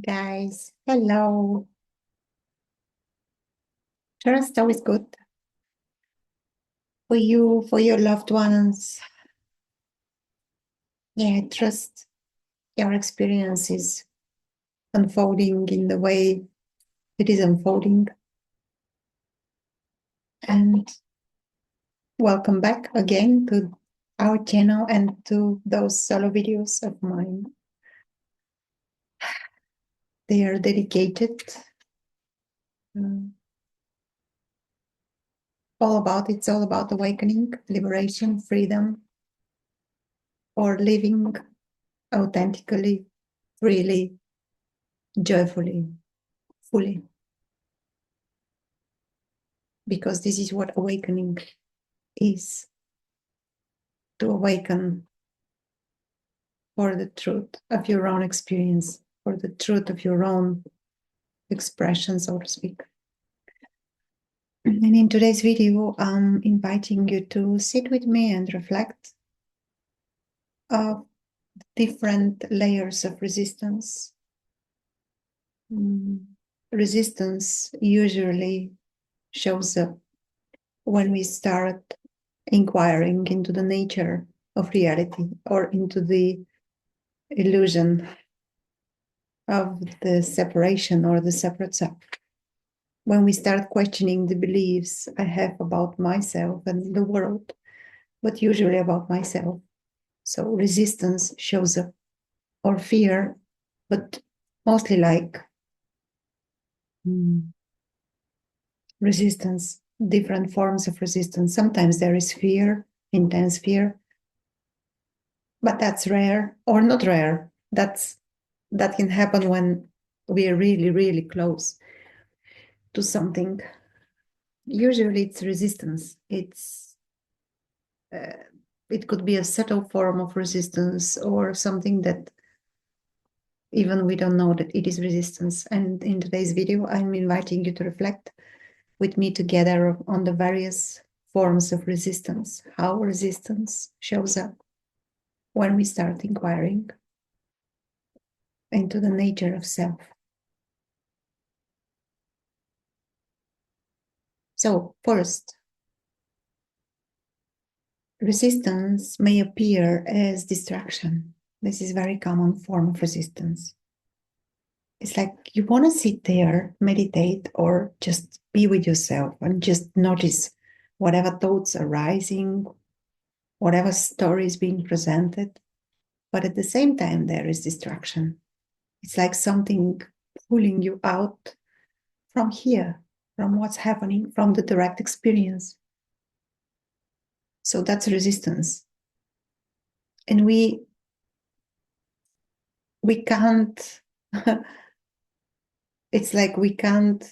Guys, hello. Trust always good for you, for your loved ones. Yeah, trust your experience is unfolding in the way it is unfolding. And welcome back again to our channel and to those solo videos of mine. They are dedicated it's all about awakening, liberation, freedom, or living authentically, freely, joyfully, fully. Because this is what awakening is, to awaken for the truth of your own experience, for the truth of your own expression, so to speak. And in today's video, I'm inviting you to sit with me and reflect of different layers of resistance. Resistance usually shows up when we start inquiring into the nature of reality or into the illusion of the separation or the separate self. When we start questioning the beliefs I have about myself and the world, but usually about myself. So resistance shows up, or fear, but mostly like resistance, different forms of resistance. Sometimes there is fear, intense fear, but that's rare or not rare. That can happen when we are really, really close to something. Usually it's resistance. It could be a subtle form of resistance or something that even we don't know that it is resistance. And in today's video, I'm inviting you to reflect with me together on the various forms of resistance, how resistance shows up when we start inquiring into the nature of self. So first, resistance may appear as distraction. This is a very common form of resistance. It's like you want to sit there, meditate, or just be with yourself and just notice whatever thoughts are rising, whatever story is being presented. But at the same time, there is distraction. It's like something pulling you out from here, from what's happening, from the direct experience. So that's resistance. And we can't, it's like we can't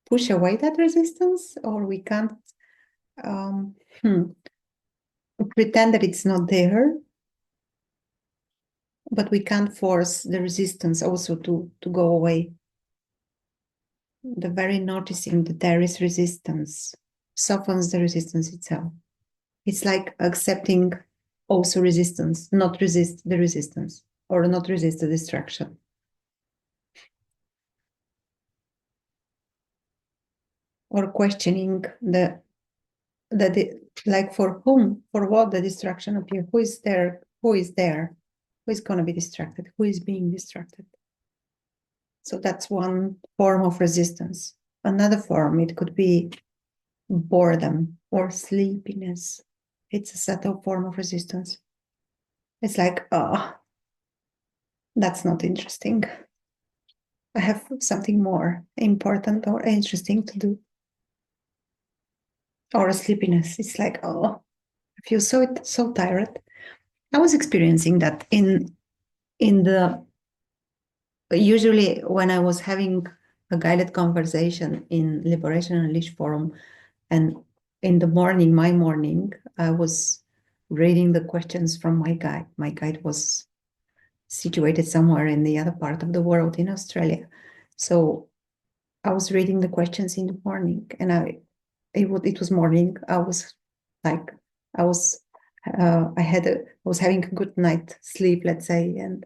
push away that resistance, or we can't pretend that it's not there, but we can't force the resistance also to go away. The very noticing that there is resistance softens the resistance itself. It's like accepting also resistance, not resist the resistance, or not resist the distraction. Or questioning the like for whom, for what the distraction appears, who is there, who is going to be distracted, who is being distracted. So that's one form of resistance. Another form, it could be boredom or sleepiness. It's a subtle form of resistance. It's like, oh, that's not interesting. I have something more important or interesting to do. Or a sleepiness. It's like, oh, I feel so tired. I was experiencing that in the usually when I was having a guided conversation in Liberation Unleashed Forum, and in the morning, my morning, I was reading the questions from my guide. My guide was situated somewhere in the other part of the world in Australia. So I was reading the questions in the morning, and it was morning. I was like, I was having a good night sleep, let's say, and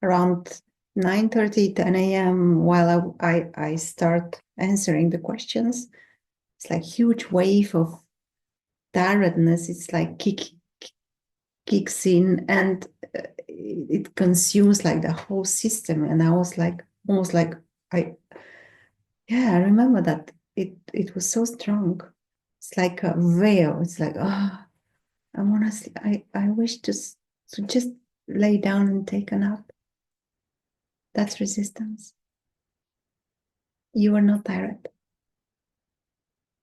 around 9:30, 10 a.m. while I start answering the questions. It's like huge wave of tiredness. It's like kicks in, and it consumes like the whole system. And I was like, almost like I remember that it was so strong. It's like a veil. It's like, oh, I want to. I wish to just lay down and take a nap. That's resistance. You are not tired.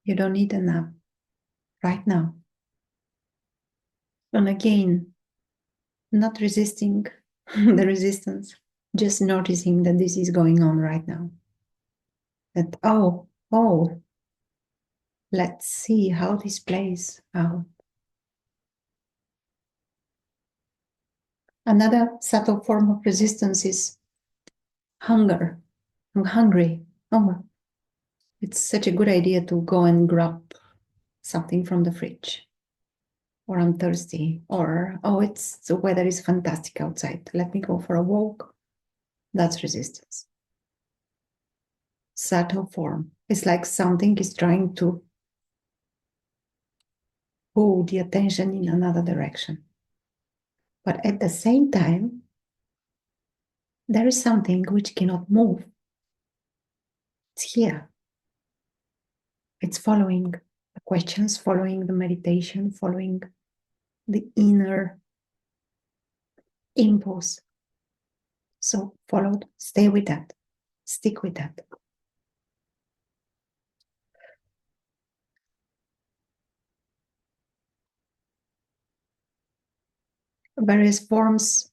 You don't need a nap right now. And again, not resisting the resistance, just noticing that this is going on right now. That, let's see how this plays out. Another subtle form of resistance is hunger. I'm hungry. Oh, it's such a good idea to go and grab something from the fridge. Or I'm thirsty. Or, the weather is fantastic outside. Let me go for a walk. That's resistance. Subtle form. It's like something is trying to pull the attention in another direction. But at the same time, there is something which cannot move. It's here. It's following the questions, following the meditation, following the inner impulse. So follow, stay with that, stick with that. Various forms,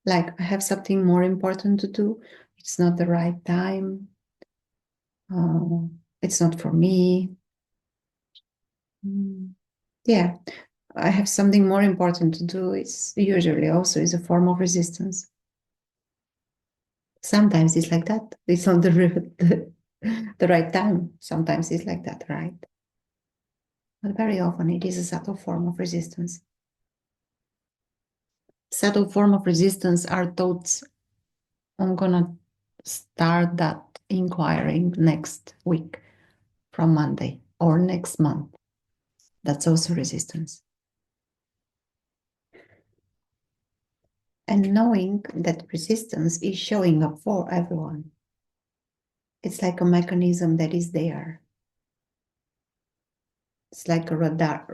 like I have something more important to do. It's not the right time. It's not for me. Yeah, I have something more important to do. It's usually also is a form of resistance. Sometimes it's like that. It's not the right time. Sometimes it's like that, right? But very often it is a subtle form of resistance. Subtle form of resistance are thoughts. I'm gonna start that inquiring next week from Monday or next month. That's also resistance. And knowing that resistance is showing up for everyone. It's like a mechanism that is there. It's like a radar,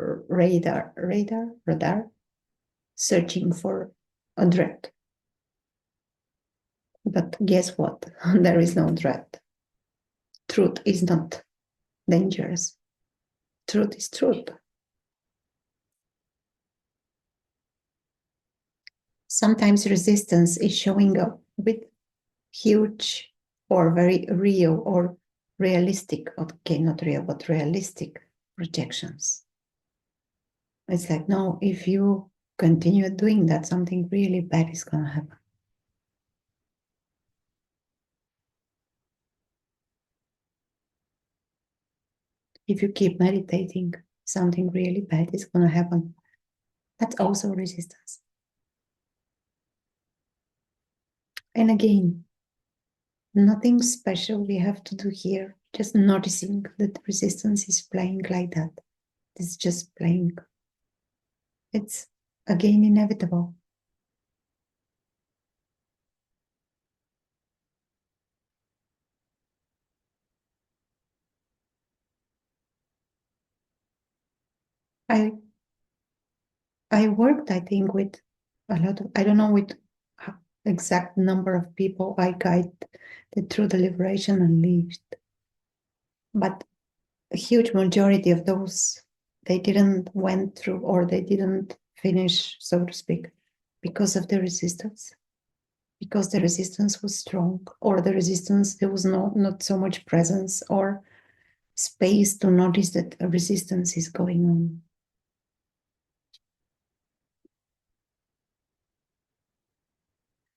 searching for a threat. But guess what? There is no threat. Truth is not dangerous. Truth is truth. Sometimes resistance is showing up with huge or very real or realistic, okay, not real, but realistic projections. It's like, no, if you continue doing that, something really bad is going to happen. If you keep meditating, something really bad is going to happen. That's also resistance. And again, nothing special we have to do here. Just noticing that resistance is playing like that. It's just playing. It's again inevitable. I worked, I think, with a lot of, I don't know with exact number of people I guided through the liberation unleashed, but a huge majority of those, they didn't went through or they didn't finish, so to speak, because of the resistance. Because the resistance was strong, or the resistance, there was not so much presence or space to notice that a resistance is going on.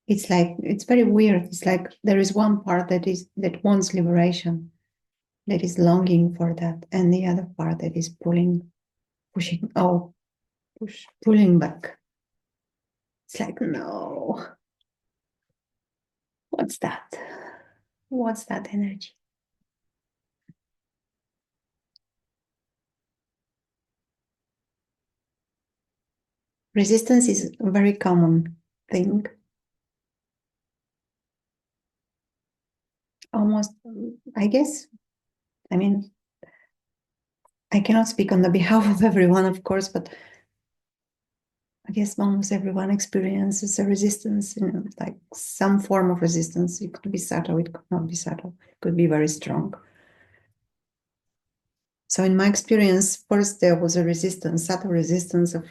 It's like, it's very weird. It's like there is one part that wants liberation, that is longing for that, and the other part that is pulling back. It's like, no. What's that? What's that energy? Resistance is a very common thing. Almost, I guess, I mean, I cannot speak on the behalf of everyone, of course, but I guess almost everyone experiences a resistance, like some form of resistance. It could be subtle, it could not be subtle, it could be very strong. So in my experience, first there was a resistance, subtle resistance of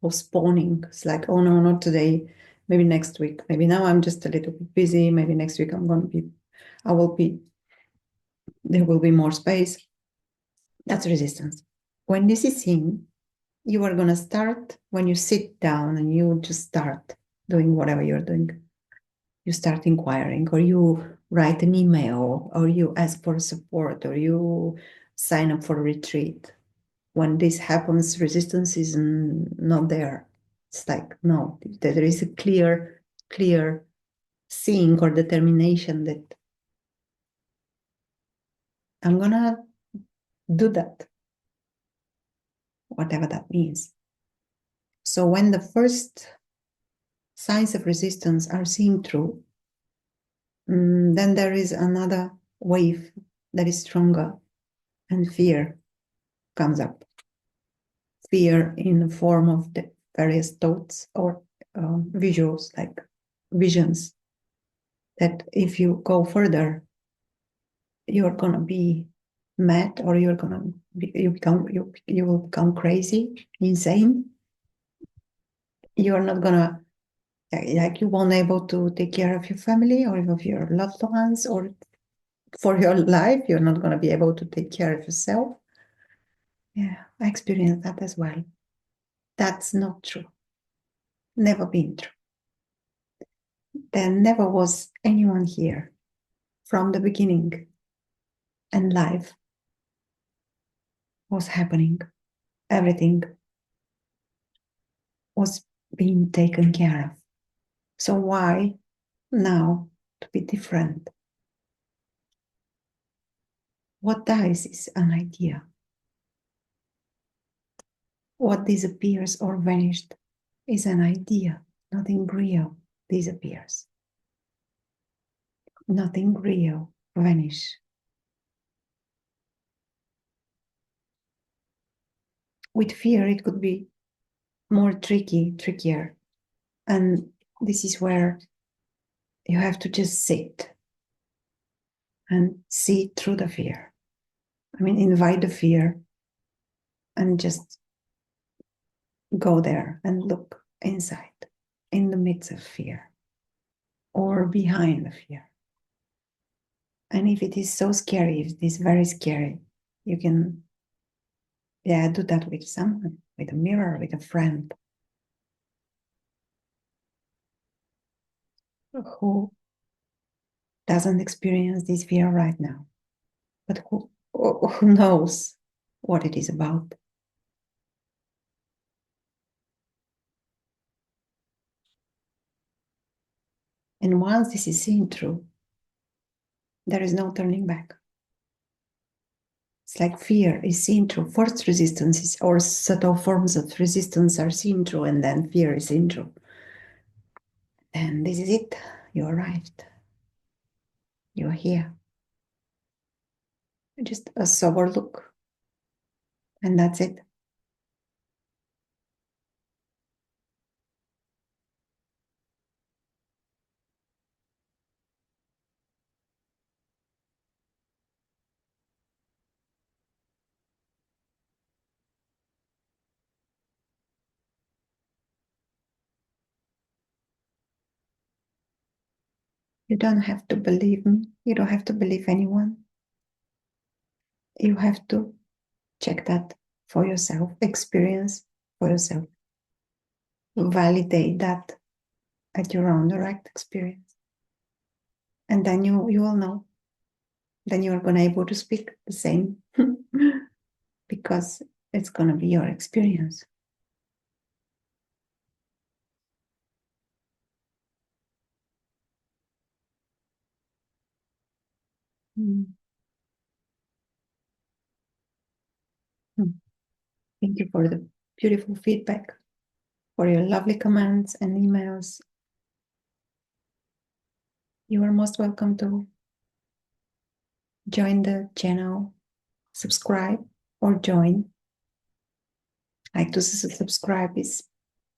postponing. It's like, oh no, not today, maybe next week. Maybe now I'm just a little bit busy. Maybe next week there will be more space. That's resistance. When this is seen, you are going to start when you sit down and you just start doing whatever you're doing. You start inquiring, or you write an email, or you ask for support, or you sign up for a retreat. When this happens, resistance is not there. It's like, no, there is a clear seeing or determination that I'm going to do that, whatever that means. So when the first signs of resistance are seen through, then there is another wave that is stronger, and fear comes up. Fear in the form of the various thoughts or visuals, like visions, that if you go further, you're gonna be mad, or you will become crazy, insane. You're not gonna, like, you won't able to take care of your family or of your loved ones, or for your life, you're not gonna be able to take care of yourself. Yeah, I experienced that as well. That's not true. Never been true. There never was anyone here from the beginning, and life was happening. Everything was being taken care of. So why now to be different? What dies is an idea. What disappears or vanished is an idea. Nothing real disappears. Nothing real vanishes. With fear, it could be more trickier. And this is where you have to just sit and see through the fear. I mean, invite the fear and just go there and look inside, in the midst of fear or behind the fear. And if it is so scary, if it is very scary, you can, do that with someone, with a mirror, with a friend who doesn't experience this fear right now, but who knows what it is about. And once this is seen through, there is no turning back. It's like fear is seen through. First resistances or subtle forms of resistance are seen through, and then fear is seen through. And this is it. You arrived. You're here. Just a sober look. And that's it. You don't have to believe me. You don't have to believe anyone. You have to check that for yourself, experience for yourself. Validate that at your own direct experience. And then you will know. Then you're going to be able to speak the same because it's going to be your experience. Mm. Mm. Thank you for the beautiful feedback, for your lovely comments and emails. You are most welcome to join the channel, subscribe or join. Like to subscribe is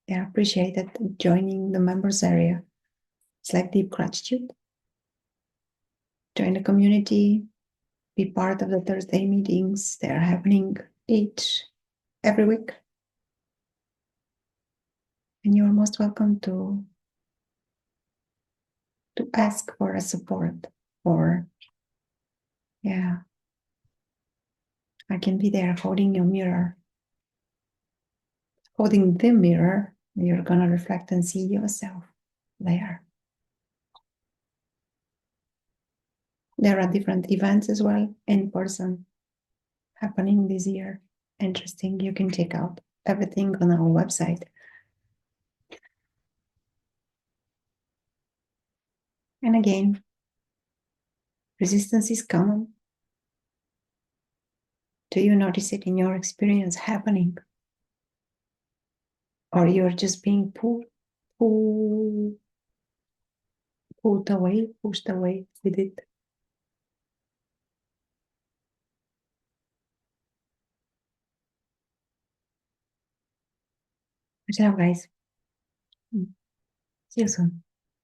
appreciated. Joining the members area, it's like deep gratitude. Join the community, be part of the Thursday meetings. They are happening every week. And you are most welcome to ask for a support, or I can be there holding your mirror, holding the mirror. You're gonna reflect and see yourself there. There are different events as well in person happening this year. Interesting. You can check out everything on our website. And again, resistance is common. Do you notice it in your experience happening? Or you're just being pushed away with it? Good job, guys. See you soon.